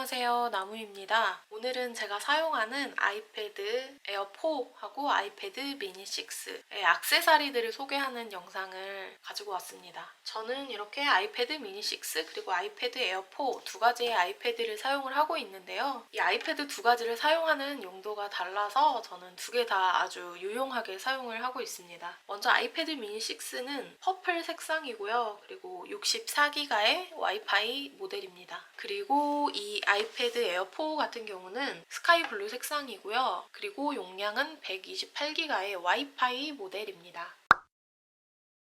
안녕하세요, 나무입니다. 오늘은 제가 사용하는 아이패드 에어 4하고 아이패드 미니 6의 액세서리들을 소개하는 영상을 가지고 왔습니다. 저는 이렇게 아이패드 미니 6 그리고 아이패드 에어 4 두 가지의 아이패드를 사용을 하고 있는데요. 이 아이패드 두 가지를 사용하는 용도가 달라서 저는 두 개 다 아주 유용하게 사용을 하고 있습니다. 먼저 아이패드 미니 6는 퍼플 색상이고요. 그리고 64기가의 와이파이 모델입니다. 그리고 이 아이패드 에어 4 같은 경우는 스카이 블루 색상이고요. 그리고 용량은 128기가의 와이파이 모델입니다.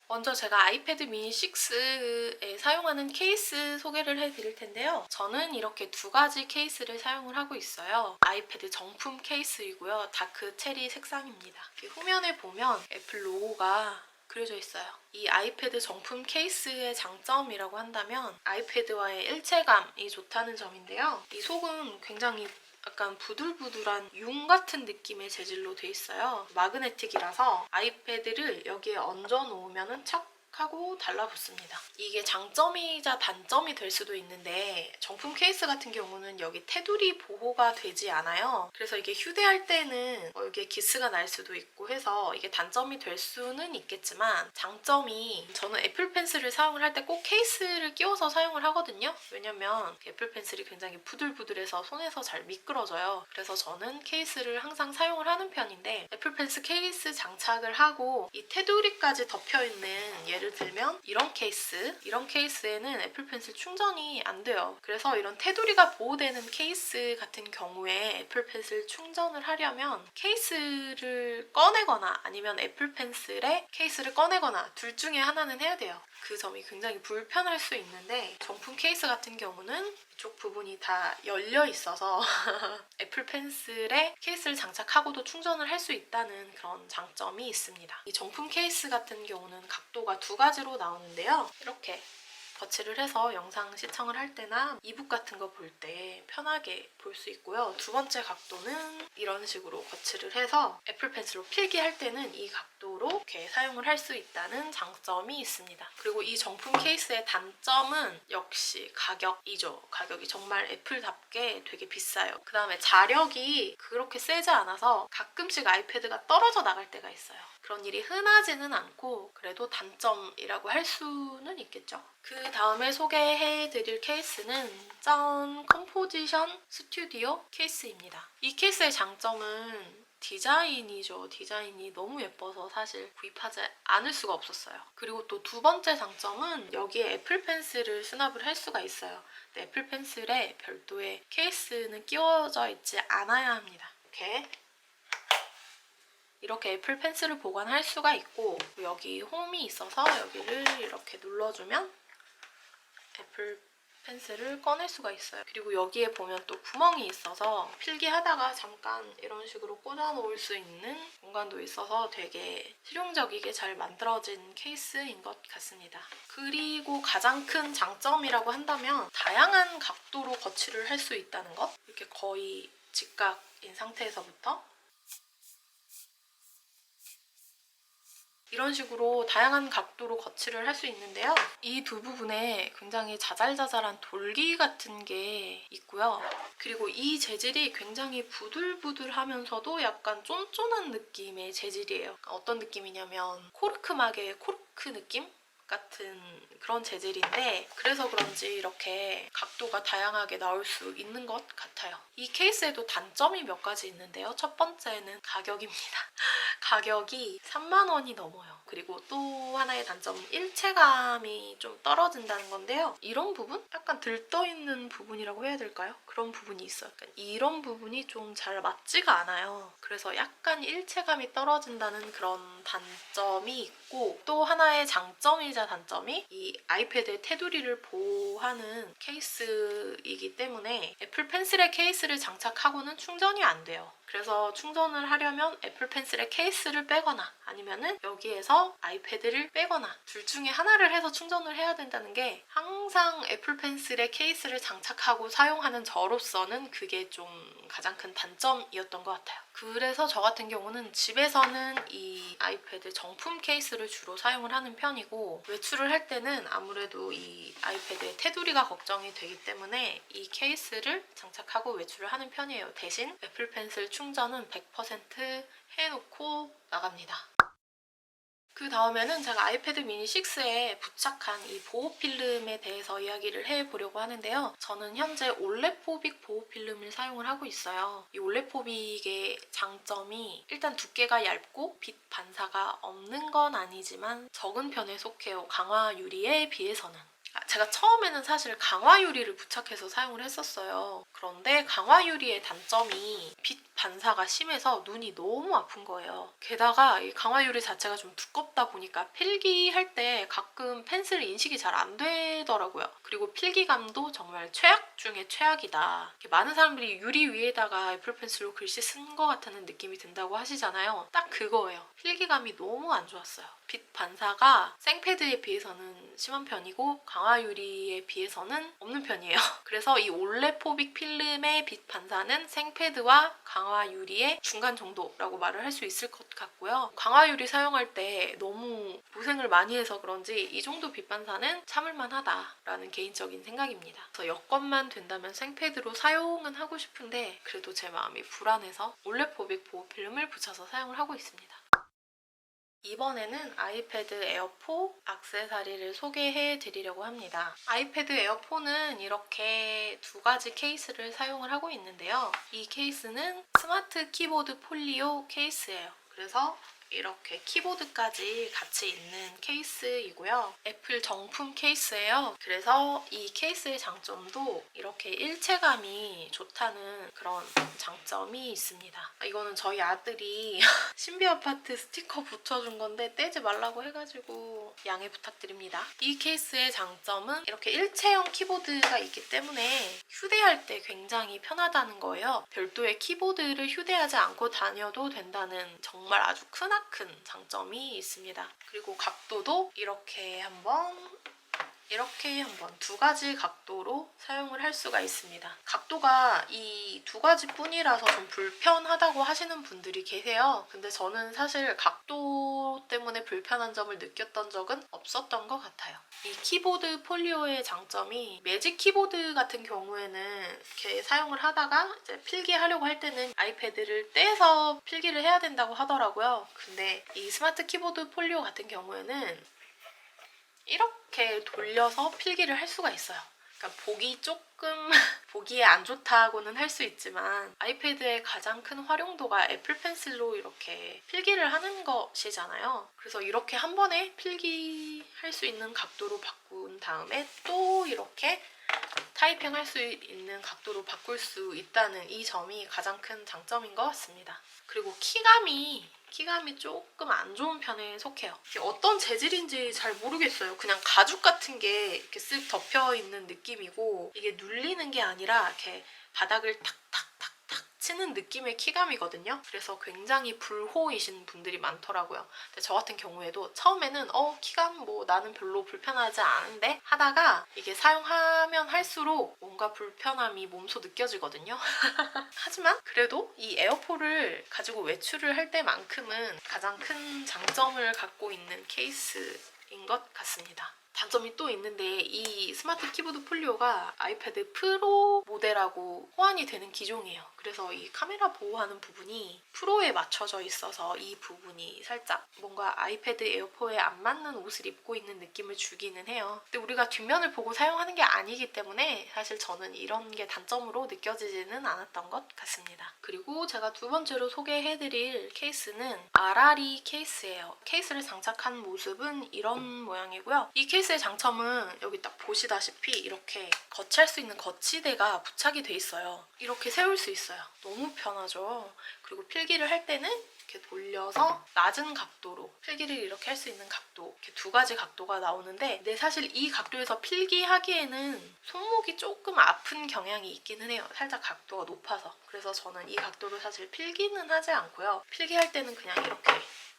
먼저 제가 아이패드 미니 6에 사용하는 케이스 소개를 해드릴 텐데요. 저는 이렇게 두 가지 케이스를 사용을 하고 있어요. 아이패드 정품 케이스이고요. 다크 체리 색상입니다. 후면에 보면 애플 로고가 그려져 있어요. 이 아이패드 정품 케이스의 장점이라고 한다면 아이패드와의 일체감이 좋다는 점인데요. 이 속은 굉장히 약간 부들부들한 융 같은 느낌의 재질로 돼 있어요. 마그네틱이라서 아이패드를 여기에 얹어 놓으면 착 하고 달라붙습니다. 이게 장점이자 단점이 될 수도 있는데 정품 케이스 같은 경우는 여기 테두리 보호가 되지 않아요. 그래서 이게 휴대할 때는 여기에 기스가 날 수도 있고 해서 이게 단점이 될 수는 있겠지만 장점이 저는 애플 펜슬을 사용을 할 때 꼭 케이스를 끼워서 사용을 하거든요. 왜냐면 애플 펜슬이 굉장히 부들부들해서 손에서 잘 미끄러져요. 그래서 저는 케이스를 항상 사용을 하는 편인데 애플 펜슬 케이스 장착을 하고 이 테두리까지 덮여있는 예를 들면 이런 케이스에는 애플 펜슬 충전이 안 돼요. 그래서 이런 테두리가 보호되는 케이스 같은 경우에 애플 펜슬 충전을 하려면 케이스를 꺼내거나 아니면 애플 펜슬에 케이스를 꺼내거나 둘 중에 하나는 해야 돼요. 그 점이 굉장히 불편할 수 있는데 정품 케이스 같은 경우는 이쪽 부분이 다 열려 있어서 애플 펜슬에 케이스를 장착하고도 충전을 할 수 있다는 그런 장점이 있습니다. 이 정품 케이스 같은 경우는 각도가 두 가지로 나오는데요. 이렇게 거치를 해서 영상 시청을 할 때나 이북 같은 거 볼 때 편하게 볼 수 있고요. 두 번째 각도는 이런 식으로 거치를 해서 애플 펜슬로 필기할 때는 이 각도로 이렇게 사용을 할 수 있다는 장점이 있습니다. 그리고 이 정품 케이스의 단점은 역시 가격이죠. 가격이 정말 애플답게 되게 비싸요. 그 다음에 자력이 그렇게 세지 않아서 가끔씩 아이패드가 떨어져 나갈 때가 있어요. 그런 일이 흔하지는 않고 그래도 단점이라고 할 수는 있겠죠. 그 다음에 소개해드릴 케이스는 짠! 컴포지션 스튜디오 케이스입니다. 이 케이스의 장점은 디자인이죠. 디자인이 너무 예뻐서 사실 구입하지 않을 수가 없었어요. 그리고 또 두 번째 장점은 여기에 애플 펜슬을 수납을 할 수가 있어요. 근데 애플 펜슬에 별도의 케이스는 끼워져 있지 않아야 합니다. 이렇게 애플 펜슬을 보관할 수가 있고 여기 홈이 있어서 여기를 이렇게 눌러주면 애플 펜슬을 꺼낼 수가 있어요. 그리고 여기에 보면 또 구멍이 있어서 필기하다가 잠깐 이런 식으로 꽂아 놓을 수 있는 공간도 있어서 되게 실용적이게 잘 만들어진 케이스인 것 같습니다. 그리고 가장 큰 장점이라고 한다면 다양한 각도로 거치를 할 수 있다는 것. 이렇게 거의 직각인 상태에서부터 이런 식으로 다양한 각도로 거치를 할 수 있는데요. 이 두 부분에 굉장히 자잘자잘한 돌기 같은 게 있고요. 그리고 이 재질이 굉장히 부들부들하면서도 약간 쫀쫀한 느낌의 재질이에요. 어떤 느낌이냐면 코르크막의 코르크 느낌? 같은 그런 재질인데 그래서 그런지 이렇게 각도가 다양하게 나올 수 있는 것 같아요. 이 케이스에도 단점이 몇 가지 있는데요. 첫 번째는 가격입니다. 가격이 3만 원이 넘어요. 그리고 또 하나의 단점은 일체감이 좀 떨어진다는 건데요. 이런 부분? 약간 들떠있는 부분이라고 해야 될까요? 그런 부분이 있어요. 이런 부분이 좀 잘 맞지가 않아요. 그래서 약간 일체감이 떨어진다는 그런 단점이 있고 또 하나의 장점이자 단점이 이 아이패드의 테두리를 보호하는 케이스이기 때문에 애플 펜슬의 케이스를 장착하고는 충전이 안 돼요. 그래서 충전을 하려면 애플 펜슬의 케이스를 빼거나 아니면은 여기에서 아이패드를 빼거나 둘 중에 하나를 해서 충전을 해야 된다는 게 항상 애플 펜슬의 케이스를 장착하고 사용하는 저로서는 그게 좀 가장 큰 단점이었던 것 같아요. 그래서 저 같은 경우는 집에서는 이 아이패드 정품 케이스를 주로 사용을 하는 편이고 외출을 할 때는 아무래도 이 아이패드의 테두리가 걱정이 되기 때문에 이 케이스를 장착하고 외출을 하는 편이에요. 대신 애플 펜슬 충전은 100% 해놓고 나갑니다. 그 다음에는 제가 아이패드 미니 6에 부착한 이 보호 필름에 대해서 이야기를 해보려고 하는데요. 저는 현재 올레포빅 보호 필름을 사용을 하고 있어요. 이 올레포빅의 장점이 일단 두께가 얇고 빛 반사가 없는 건 아니지만 적은 편에 속해요. 강화 유리에 비해서는. 제가 처음에는 사실 강화 유리를 부착해서 사용을 했었어요. 그런데 강화 유리의 단점이 빛 반사가 심해서 눈이 너무 아픈 거예요. 게다가 이 강화 유리 자체가 좀 두껍다 보니까 필기할 때 가끔 펜슬 인식이 잘 안 되더라고요. 그리고 필기감도 정말 최악 중에 최악이다. 많은 사람들이 유리 위에다가 애플 펜슬로 글씨 쓴 것 같다는 느낌이 든다고 하시잖아요. 딱 그거예요. 필기감이 너무 안 좋았어요. 빛 반사가 생패드에 비해서는 심한 편이고 강화 유리에 비해서는 없는 편이에요. 그래서 이 올레포빅 필름의 빛 반사는 생패드와 강화 유리의 중간 정도라고 말을 할 수 있을 것 같고요. 강화 유리 사용할 때 너무 고생을 많이 해서 그런지 이 정도 빛 반사는 참을만 하다라는 개인적인 생각입니다. 그래서 여건만 된다면 생패드로 사용은 하고 싶은데 그래도 제 마음이 불안해서 올레포빅 보호 필름을 붙여서 사용을 하고 있습니다. 이번에는 아이패드 에어4 액세서리를 소개해 드리려고 합니다. 아이패드 에어4는 이렇게 두 가지 케이스를 사용을 하고 있는데요. 이 케이스는 스마트 키보드 폴리오 케이스예요. 그래서 이렇게 키보드까지 같이 있는 케이스이고요. 애플 정품 케이스예요. 그래서 이 케이스의 장점도 이렇게 일체감이 좋다는 그런 장점이 있습니다. 이거는 저희 아들이 신비 아파트 스티커 붙여준 건데 떼지 말라고 해가지고 양해 부탁드립니다. 이 케이스의 장점은 이렇게 일체형 키보드가 있기 때문에 휴대할 때 굉장히 편하다는 거예요. 별도의 키보드를 휴대하지 않고 다녀도 된다는 정말 아주 크나큰 장점이 있습니다. 그리고 각도도 이렇게 한번 두 가지 각도로 사용을 할 수가 있습니다. 각도가 이 두 가지 뿐이라서 좀 불편하다고 하시는 분들이 계세요. 근데 저는 사실 각도 때문에 불편한 점을 느꼈던 적은 없었던 것 같아요. 이 키보드 폴리오의 장점이 매직 키보드 같은 경우에는 이렇게 사용을 하다가 이제 필기하려고 할 때는 아이패드를 떼서 필기를 해야 된다고 하더라고요. 근데 이 스마트 키보드 폴리오 같은 경우에는 이렇게 돌려서 필기를 할 수가 있어요. 그러니까 보기에 안 좋다고는 할 수 있지만 아이패드의 가장 큰 활용도가 애플 펜슬로 이렇게 필기를 하는 것이잖아요. 그래서 이렇게 한 번에 필기할 수 있는 각도로 바꾼 다음에 또 이렇게 타이핑할 수 있는 각도로 바꿀 수 있다는 이 점이 가장 큰 장점인 것 같습니다. 그리고 키감이 조금 안 좋은 편에 속해요. 이게 어떤 재질인지 잘 모르겠어요. 그냥 가죽 같은 게 이렇게 쓱 덮여 있는 느낌이고 이게 눌리는 게 아니라 이렇게 바닥을 탁탁탁탁 치는 느낌의 키감이거든요. 그래서 굉장히 불호이신 분들이 많더라고요. 근데 저 같은 경우에도 처음에는 키감 뭐 나는 별로 불편하지 않은데 하다가 이게 사용하면 할수록 뭔가 불편함이 몸소 느껴지거든요. 하지만 그래도 이 에어포를 가지고 외출을 할 때만큼은 가장 큰 장점을 갖고 있는 케이스인 것 같습니다. 단점이 또 있는데 이 스마트 키보드 폴리오가 아이패드 프로 모델하고 호환이 되는 기종이에요. 그래서 이 카메라 보호하는 부분이 프로에 맞춰져 있어서 이 부분이 살짝 뭔가 아이패드 에어4에 안 맞는 옷을 입고 있는 느낌을 주기는 해요. 근데 우리가 뒷면을 보고 사용하는 게 아니기 때문에 사실 저는 이런 게 단점으로 느껴지지는 않았던 것 같습니다. 그리고 제가 두 번째로 소개해드릴 케이스는 아라리 케이스예요. 케이스를 장착한 모습은 이런 모양이고요. 이 케이스의 장점은 여기 딱 보시다시피 이렇게 거치할 수 있는 거치대가 부착이 돼 있어요. 이렇게 세울 수 있어요. 너무 편하죠. 그리고 필기를 할 때는 이렇게 돌려서 낮은 각도로 필기를 이렇게 할 수 있는 각도, 이렇게 두 가지 각도가 나오는데 근데 사실 이 각도에서 필기하기에는 손목이 조금 아픈 경향이 있기는 해요. 살짝 각도가 높아서. 그래서 저는 이 각도로 사실 필기는 하지 않고요. 필기할 때는 그냥 이렇게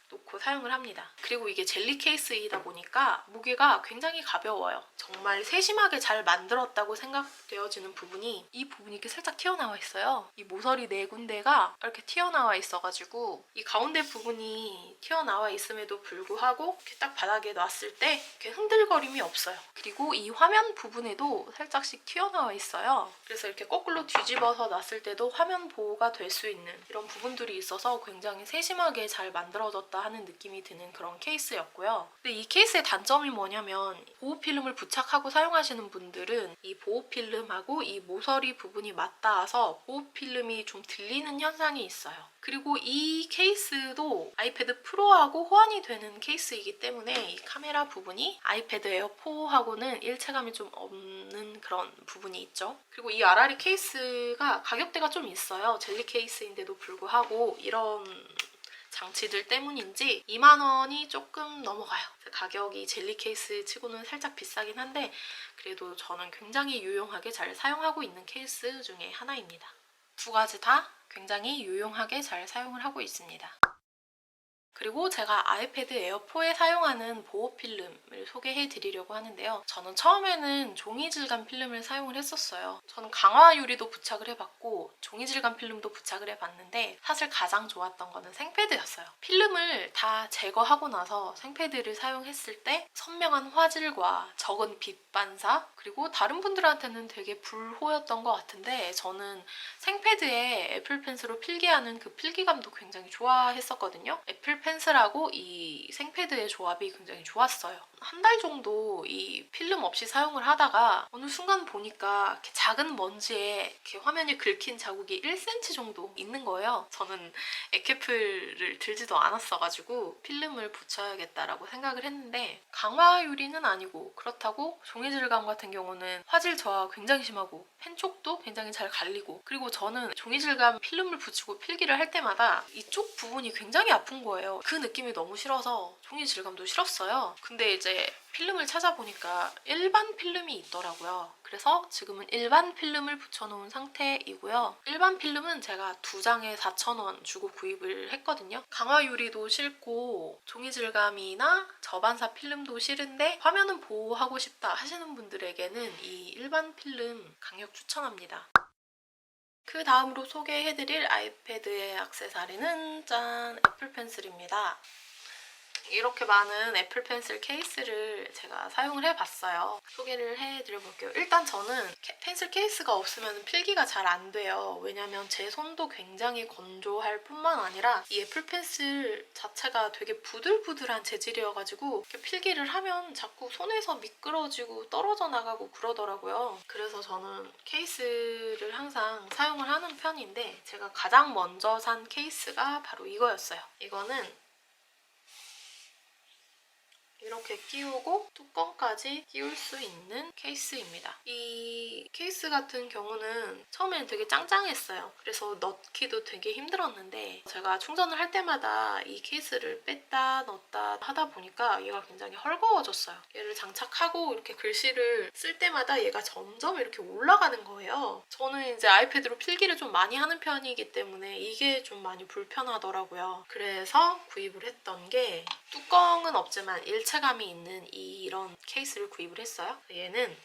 놓고 사용을 합니다. 그리고 이게 젤리 케이스이다 보니까 무게가 굉장히 가벼워요. 정말 세심하게 잘 만들었다고 생각되어지는 부분이 이 부분이 이렇게 살짝 튀어나와 있어요. 이 모서리 네 군데가 이렇게 튀어나와 있어가지고 이 가운데 부분이 튀어나와 있음에도 불구하고 이렇게 딱 바닥에 놨을 때 이렇게 흔들거림이 없어요. 그리고 이 화면 부분에도 살짝씩 튀어나와 있어요. 그래서 이렇게 거꾸로 뒤집어서 놨을 때도 화면 보호가 될 수 있는 이런 부분들이 있어서 굉장히 세심하게 잘 만들어졌다 하는 느낌이 드는 그런 케이스였고요. 근데 이 케이스의 단점이 뭐냐면 보호 필름을 부착하고 사용하시는 분들은 이 보호 필름하고 이 모서리 부분이 맞닿아서 보호 필름이 좀 들리는 현상이 있어요. 그리고 이 케이스도 아이패드 프로하고 호환이 되는 케이스이기 때문에 이 카메라 부분이 아이패드 에어 4하고는 일체감이 좀 없는 그런 부분이 있죠. 그리고 이 아라리 케이스가 가격대가 좀 있어요. 젤리 케이스인데도 불구하고 이런 장치들 때문인지 2만 원이 조금 넘어가요. 가격이 젤리 케이스 치고는 살짝 비싸긴 한데 그래도 저는 굉장히 유용하게 잘 사용하고 있는 케이스 중에 하나입니다. 두 가지 다 굉장히 유용하게 잘 사용을 하고 있습니다. 그리고 제가 아이패드 에어4에 사용하는 보호 필름을 소개해 드리려고 하는데요. 저는 처음에는 종이 질감 필름을 사용을 했었어요. 저는 강화 유리도 부착을 해봤고 종이 질감 필름도 부착을 해봤는데 사실 가장 좋았던 거는 생패드였어요. 필름을 다 제거하고 나서 생패드를 사용했을 때 선명한 화질과 적은 빛 반사 그리고 다른 분들한테는 되게 불호였던 것 같은데 저는 생패드에 애플 펜슬로 필기하는 그 필기감도 굉장히 좋아했었거든요. 애플 펜슬하고 이 생패드의 조합이 굉장히 좋았어요. 한 달 정도 이 필름 없이 사용을 하다가 어느 순간 보니까 이렇게 작은 먼지에 이렇게 화면이 긁힌 자국이 1cm 정도 있는 거예요. 저는 액케플을 들지도 않았어가지고 필름을 붙여야겠다라고 생각을 했는데 강화 유리는 아니고 그렇다고 종이 질감 같은 경우는 화질 저하가 굉장히 심하고 펜촉도 굉장히 잘 갈리고 그리고 저는 종이 질감 필름을 붙이고 필기를 할 때마다 이쪽 부분이 굉장히 아픈 거예요. 그 느낌이 너무 싫어서 종이 질감도 싫었어요. 근데 이제 필름을 찾아보니까 일반 필름이 있더라고요. 그래서 지금은 일반 필름을 붙여놓은 상태이고요. 일반 필름은 제가 2장에 4,000원 주고 구입을 했거든요. 강화 유리도 싫고 종이 질감이나 저반사 필름도 싫은데 화면은 보호하고 싶다 하시는 분들에게는 이 일반 필름 강력 추천합니다. 그 다음으로 소개해드릴 아이패드의 액세서리는 짠! 애플 펜슬입니다. 이렇게 많은 애플 펜슬 케이스를 제가 사용을 해봤어요. 소개를 해드려볼게요. 일단 저는 펜슬 케이스가 없으면 필기가 잘 안 돼요. 왜냐면 제 손도 굉장히 건조할 뿐만 아니라 이 애플 펜슬 자체가 되게 부들부들한 재질이어가지고 이렇게 필기를 하면 자꾸 손에서 미끄러지고 떨어져 나가고 그러더라고요. 그래서 저는 케이스를 항상 사용을 하는 편인데 제가 가장 먼저 산 케이스가 바로 이거였어요. 이거는 이렇게 끼우고 뚜껑까지 끼울 수 있는 케이스입니다. 이 케이스 같은 경우는 처음에는 되게 짱짱했어요. 그래서 넣기도 되게 힘들었는데 제가 충전을 할 때마다 이 케이스를 뺐다 넣었다 하다 보니까 얘가 굉장히 헐거워졌어요. 얘를 장착하고 이렇게 글씨를 쓸 때마다 얘가 점점 이렇게 올라가는 거예요. 저는 이제 아이패드로 필기를 좀 많이 하는 편이기 때문에 이게 좀 많이 불편하더라고요. 그래서 구입을 했던 게 뚜껑은 없지만 일체감이 있는 이런 케이스를 구입을 했어요. 얘는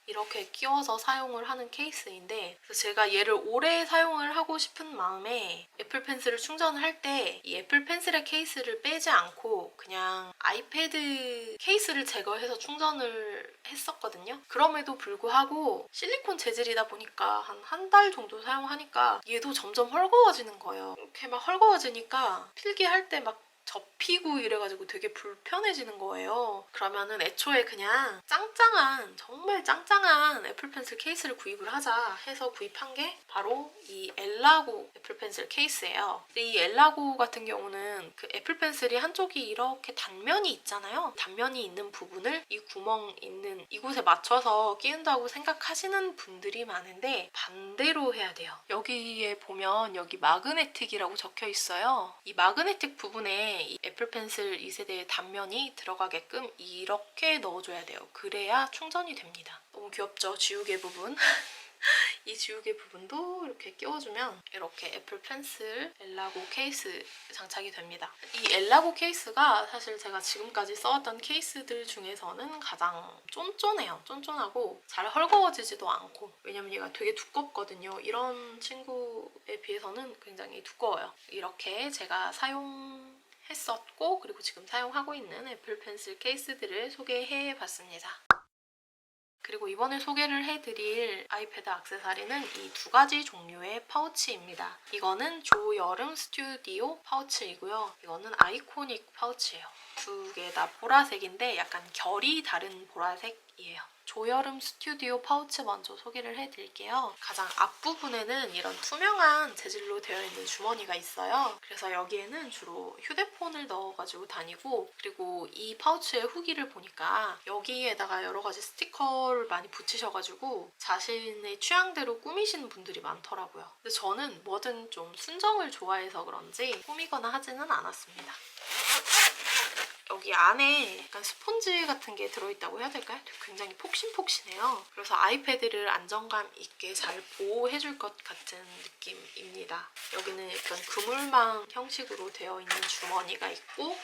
이렇게 끼워서 사용을 하는 케이스인데 제가 얘를 오래 사용을 하고 싶은 마음에 애플 펜슬을 충전을 할 때 이 애플 펜슬의 케이스를 빼지 않고 그냥 아이패드 케이스를 제거해서 충전을 했었거든요. 그럼에도 불구하고 실리콘 재질이다 보니까 한 달 정도 사용하니까 얘도 점점 헐거워지는 거예요. 이렇게 막 헐거워지니까 필기할 때 막 접히고 이래가지고 되게 불편해지는 거예요. 그러면은 애초에 그냥 짱짱한 정말 짱짱한 애플 펜슬 케이스를 구입을 하자 해서 구입한 게 바로 이 엘라고 애플 펜슬 케이스예요. 근데 이 엘라고 같은 경우는 그 애플 펜슬이 한쪽이 이렇게 단면이 있잖아요. 단면이 있는 부분을 이 구멍 있는 이곳에 맞춰서 끼운다고 생각하시는 분들이 많은데 반대로 해야 돼요. 여기에 보면 여기 마그네틱이라고 적혀 있어요. 이 마그네틱 부분에 이 애플 펜슬 2세대의 단면이 들어가게끔 이렇게 넣어줘야 돼요. 그래야 충전이 됩니다. 너무 귀엽죠? 지우개 부분. 이 지우개 부분도 이렇게 끼워주면 이렇게 애플 펜슬 엘라고 케이스 장착이 됩니다. 이 엘라고 케이스가 사실 제가 지금까지 써왔던 케이스들 중에서는 가장 쫀쫀해요. 쫀쫀하고 잘 헐거워지지도 않고, 왜냐면 얘가 되게 두껍거든요. 이런 친구에 비해서는 굉장히 두꺼워요. 이렇게 제가 했었고, 그리고 지금 사용하고 있는 애플 펜슬 케이스들을 소개해봤습니다. 그리고 이번에 소개를 해드릴 아이패드 액세서리는 이 두 가지 종류의 파우치입니다. 이거는 조여름 스튜디오 파우치이고요. 이거는 아이코닉 파우치예요. 두 개 다 보라색인데 약간 결이 다른 보라색이에요. 조여름 스튜디오 파우치 먼저 소개를 해드릴게요. 가장 앞부분에는 이런 투명한 재질로 되어 있는 주머니가 있어요. 그래서 여기에는 주로 휴대폰을 넣어가지고 다니고, 그리고 이 파우치의 후기를 보니까 여기에다가 여러 가지 스티커를 많이 붙이셔가지고 자신의 취향대로 꾸미시는 분들이 많더라고요. 근데 저는 뭐든 좀 순정을 좋아해서 그런지 꾸미거나 하지는 않았습니다. 여기 안에 약간 스폰지 같은 게 들어있다고 해야 될까요? 굉장히 폭신폭신해요. 그래서 아이패드를 안정감 있게 잘 보호해줄 것 같은 느낌입니다. 여기는 약간 그물망 형식으로 되어 있는 주머니가 있고,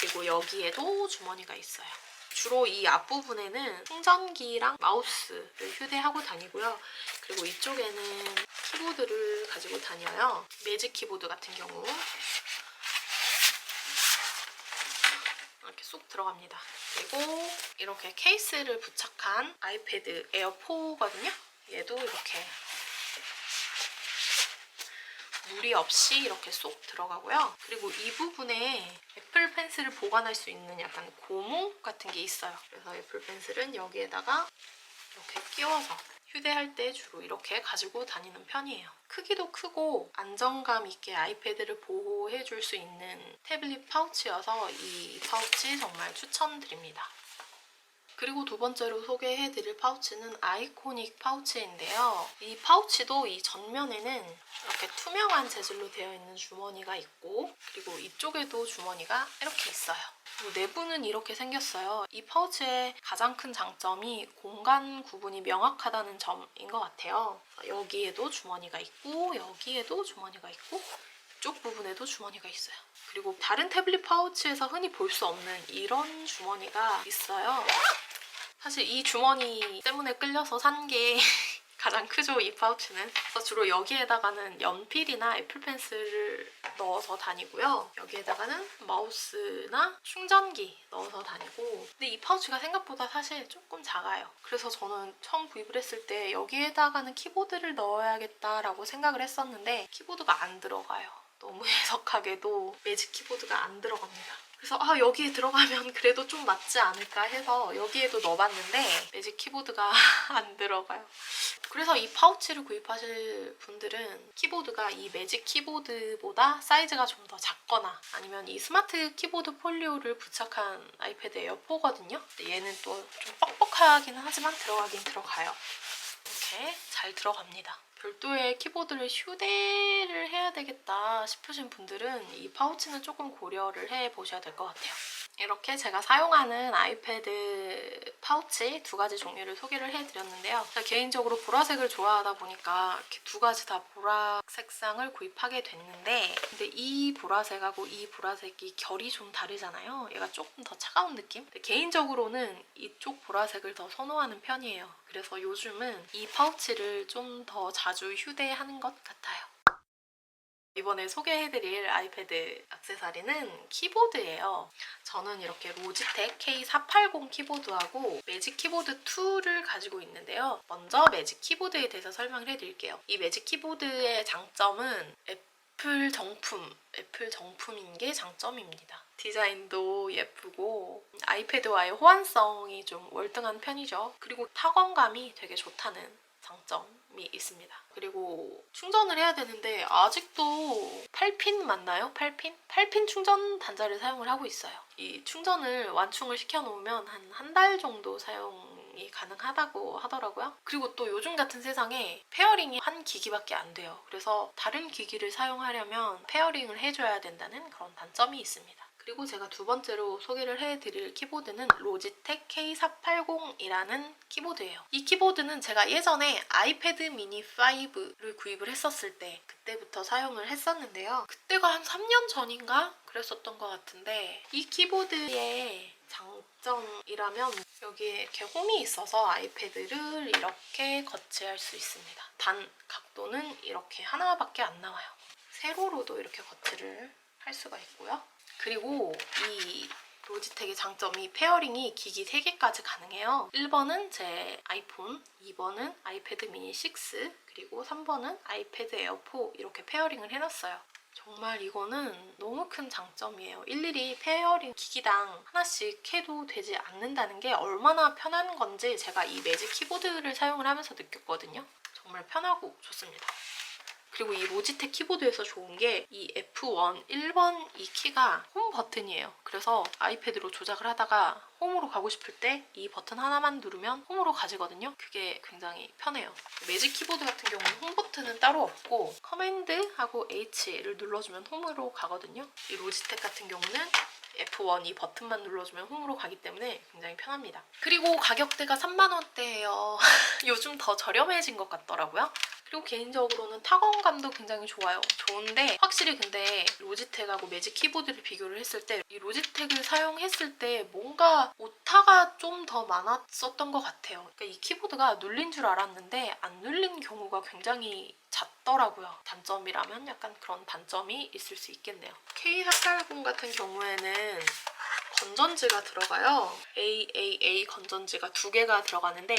그리고 여기에도 주머니가 있어요. 주로 이 앞부분에는 충전기랑 마우스를 휴대하고 다니고요. 그리고 이쪽에는 키보드를 가지고 다녀요. 매직 키보드 같은 경우. 이렇게 쏙 들어갑니다. 그리고 이렇게 케이스를 부착한 아이패드 에어 4거든요. 얘도 이렇게 무리 없이 이렇게 쏙 들어가고요. 그리고 이 부분에 애플 펜슬을 보관할 수 있는 약간 고무 같은 게 있어요. 그래서 애플 펜슬은 여기에다가 이렇게 끼워서 휴대할 때 주로 이렇게 가지고 다니는 편이에요. 크기도 크고 안정감 있게 아이패드를 보호해줄 수 있는 태블릿 파우치여서 이 파우치 정말 추천드립니다. 그리고 두 번째로 소개해드릴 파우치는 아이코닉 파우치인데요. 이 파우치도 이 전면에는 이렇게 투명한 재질로 되어 있는 주머니가 있고, 그리고 이쪽에도 주머니가 이렇게 있어요. 그리고 내부는 이렇게 생겼어요. 이 파우치의 가장 큰 장점이 공간 구분이 명확하다는 점인 것 같아요. 여기에도 주머니가 있고, 여기에도 주머니가 있고, 이쪽 부분에도 주머니가 있어요. 그리고 다른 태블릿 파우치에서 흔히 볼 수 없는 이런 주머니가 있어요. 사실 이 주머니 때문에 끌려서 산 게 가장 크죠, 이 파우치는. 그래서 주로 여기에다가는 연필이나 애플 펜슬을 넣어서 다니고요. 여기에다가는 마우스나 충전기 넣어서 다니고, 근데 이 파우치가 생각보다 사실 조금 작아요. 그래서 저는 처음 구입을 했을 때 여기에다가는 키보드를 넣어야겠다라고 생각을 했었는데 키보드가 안 들어가요. 너무 해석하게도 매직 키보드가 안 들어갑니다. 그래서 여기에 들어가면 그래도 좀 맞지 않을까 해서 여기에도 넣어봤는데 매직 키보드가 안 들어가요. 그래서 이 파우치를 구입하실 분들은 키보드가 이 매직 키보드보다 사이즈가 좀 더 작거나, 아니면 이 스마트 키보드 폴리오를 부착한 아이패드 에어 4거든요. 근데 얘는 또 좀 뻑뻑하긴 하지만 들어가긴 들어가요. 이렇게 잘 들어갑니다. 별도의 키보드를 휴대를 해야 되겠다 싶으신 분들은 이 파우치는 조금 고려를 해보셔야 될 것 같아요. 이렇게 제가 사용하는 아이패드 파우치 두 가지 종류를 소개를 해드렸는데요. 제가 개인적으로 보라색을 좋아하다 보니까 이렇게 두 가지 다 보라 색상을 구입하게 됐는데, 근데 이 보라색하고 이 보라색이 결이 좀 다르잖아요. 얘가 조금 더 차가운 느낌? 근데 개인적으로는 이쪽 보라색을 더 선호하는 편이에요. 그래서 요즘은 이 파우치를 좀 더 자주 휴대하는 것 같아요. 이번에 소개해드릴 아이패드 액세서리는 키보드예요. 저는 이렇게 로지텍 K480 키보드하고 매직 키보드 2를 가지고 있는데요. 먼저 매직 키보드에 대해서 설명을 해드릴게요. 이 매직 키보드의 장점은 애플 정품인 게 장점입니다. 디자인도 예쁘고 아이패드와의 호환성이 좀 월등한 편이죠. 그리고 타건감이 되게 좋다는 장점이 있습니다. 그리고 충전을 해야 되는데 아직도 8핀 맞나요? 8핀 충전 단자를 사용을 하고 있어요. 이 충전을 완충을 시켜놓으면 한 달 정도 사용이 가능하다고 하더라고요. 그리고 또 요즘 같은 세상에 페어링이 한 기기밖에 안 돼요. 그래서 다른 기기를 사용하려면 페어링을 해줘야 된다는 그런 단점이 있습니다. 그리고 제가 두 번째로 소개를 해드릴 키보드는 로지텍 K480이라는 키보드예요. 이 키보드는 제가 예전에 아이패드 미니 5를 구입을 했었을 때 그때부터 사용을 했었는데요. 그때가 한 3년 전인가? 그랬었던 것 같은데 이 키보드의 장점이라면 여기에 이렇게 홈이 있어서 아이패드를 이렇게 거치할 수 있습니다. 단 각도는 이렇게 하나밖에 안 나와요. 세로로도 이렇게 거치를 할 수가 있고요. 그리고 이 로지텍의 장점이 페어링이 기기 3개까지 가능해요. 1번은 제 아이폰, 2번은 아이패드 미니 6, 그리고 3번은 아이패드 에어 4 이렇게 페어링을 해놨어요. 정말 이거는 너무 큰 장점이에요. 일일이 페어링 기기당 하나씩 해도 되지 않는다는 게 얼마나 편한 건지 제가 이 매직 키보드를 사용을 하면서 느꼈거든요. 정말 편하고 좋습니다. 그리고 이 로지텍 키보드에서 좋은 게 이 F1, 1번 이 키가 홈 버튼이에요. 그래서 아이패드로 조작을 하다가 홈으로 가고 싶을 때 이 버튼 하나만 누르면 홈으로 가지거든요. 그게 굉장히 편해요. 매직 키보드 같은 경우는 홈 버튼은 따로 없고 커맨드하고 H를 눌러주면 홈으로 가거든요. 이 로지텍 같은 경우는 F1 이 버튼만 눌러주면 홈으로 가기 때문에 굉장히 편합니다. 그리고 가격대가 3만 원대예요. 요즘 더 저렴해진 것 같더라고요. 그리고 개인적으로는 타건감도 굉장히 좋아요. 좋은데 확실히 근데 로지텍하고 매직 키보드를 비교를 했을 때 이 로지텍을 사용했을 때 뭔가 오타가 좀 더 많았었던 것 같아요. 그러니까 이 키보드가 눌린 줄 알았는데 안 눌린 경우가 굉장히 잦더라고요. 단점이라면 약간 그런 단점이 있을 수 있겠네요. K480 같은 경우에는 건전지가 들어가요. AAA 건전지가 2개가 들어가는데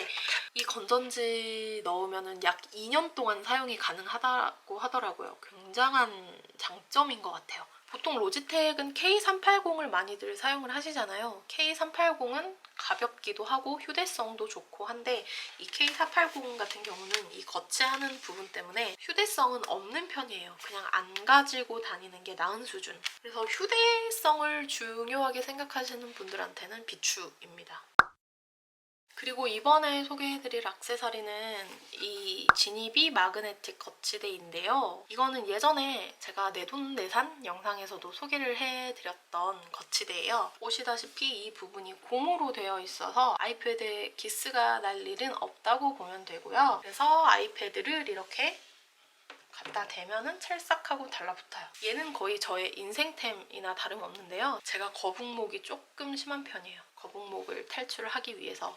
이 건전지 넣으면 약 2년 동안 사용이 가능하다고 하더라고요. 굉장한 장점인 것 같아요. 보통 로지텍은 K380을 많이들 사용을 하시잖아요. K380은 가볍기도 하고 휴대성도 좋고 한데 이 K480 같은 경우는 이 거치하는 부분 때문에 휴대성은 없는 편이에요. 그냥 안 가지고 다니는 게 나은 수준. 그래서 휴대성을 중요하게 생각하시는 분들한테는 비추입니다. 그리고 이번에 소개해드릴 액세서리는 이 지니비 마그네틱 거치대인데요. 이거는 예전에 제가 내돈내산 영상에서도 소개를 해드렸던 거치대예요. 보시다시피 이 부분이 고무로 되어 있어서 아이패드에 기스가 날 일은 없다고 보면 되고요. 그래서 아이패드를 이렇게 갖다 대면은 찰싹하고 달라붙어요. 얘는 거의 저의 인생템이나 다름없는데요. 제가 거북목이 조금 심한 편이에요. 거북목을 탈출을 하기 위해서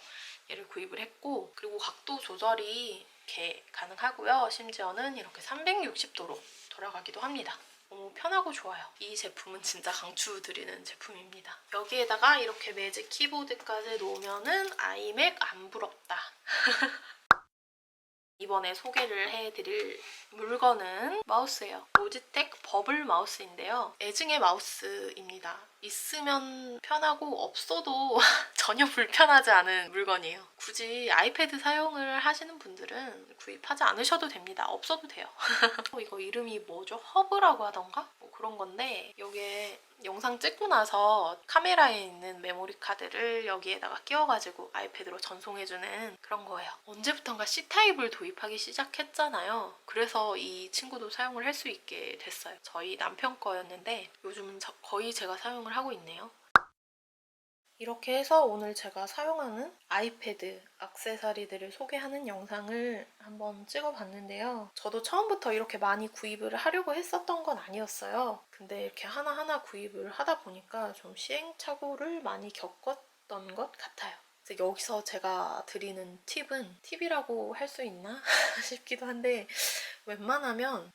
얘를 구입을 했고, 그리고 각도 조절이 이렇게 가능하고요. 심지어는 이렇게 360도로 돌아가기도 합니다. 너무 편하고 좋아요. 이 제품은 진짜 강추드리는 제품입니다. 여기에다가 이렇게 매직 키보드까지 놓으면은 아이맥 안 부럽다. 이번에 소개를 해드릴 물건은 마우스예요. 로지텍 버블 마우스인데요. 애증의 마우스입니다. 있으면 편하고 없어도 전혀 불편하지 않은 물건이에요. 굳이 아이패드 사용을 하시는 분들은 구입하지 않으셔도 됩니다. 없어도 돼요. 이거 이름이 뭐죠? 허브라고 하던가? 뭐 그런 건데 여기에 영상 찍고 나서 카메라에 있는 메모리 카드를 여기에다가 끼워가지고 아이패드로 전송해주는 그런 거예요. 언제부턴가 C타입을 도입하기 시작했잖아요. 그래서 이 친구도 사용을 할 수 있게 됐어요. 저희 남편 거였는데 요즘은 거의 제가 사용을 하고 있네요. 이렇게 해서 오늘 제가 사용하는 아이패드 액세서리들을 소개하는 영상을 한번 찍어봤는데요. 저도 처음부터 이렇게 많이 구입을 하려고 했었던 건 아니었어요. 근데 이렇게 하나하나 구입을 하다 보니까 좀 시행착오를 많이 겪었던 것 같아요. 그래서 여기서 제가 드리는 팁이라고 할 수 있나 싶기도 한데 웬만하면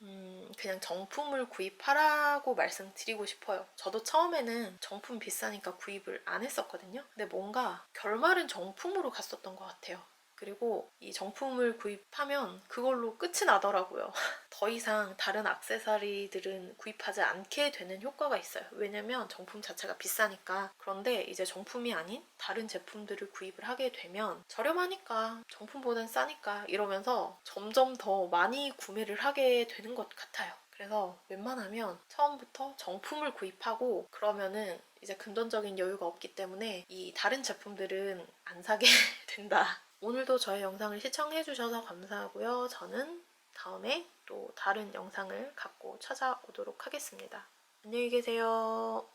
그냥 정품을 구입하라고 말씀드리고 싶어요. 저도 처음에는 정품 비싸니까 구입을 안 했었거든요. 근데 뭔가 결말은 정품으로 갔었던 것 같아요. 그리고 이 정품을 구입하면 그걸로 끝이 나더라고요. 더 이상 다른 액세서리들은 구입하지 않게 되는 효과가 있어요. 왜냐면 정품 자체가 비싸니까. 그런데 이제 정품이 아닌 다른 제품들을 구입을 하게 되면 저렴하니까, 정품보단 싸니까 이러면서 점점 더 많이 구매를 하게 되는 것 같아요. 그래서 웬만하면 처음부터 정품을 구입하고 그러면은 이제 금전적인 여유가 없기 때문에 이 다른 제품들은 안 사게 된다. 오늘도 저의 영상을 시청해주셔서 감사하고요. 저는 다음에 또 다른 영상을 갖고 찾아오도록 하겠습니다. 안녕히 계세요.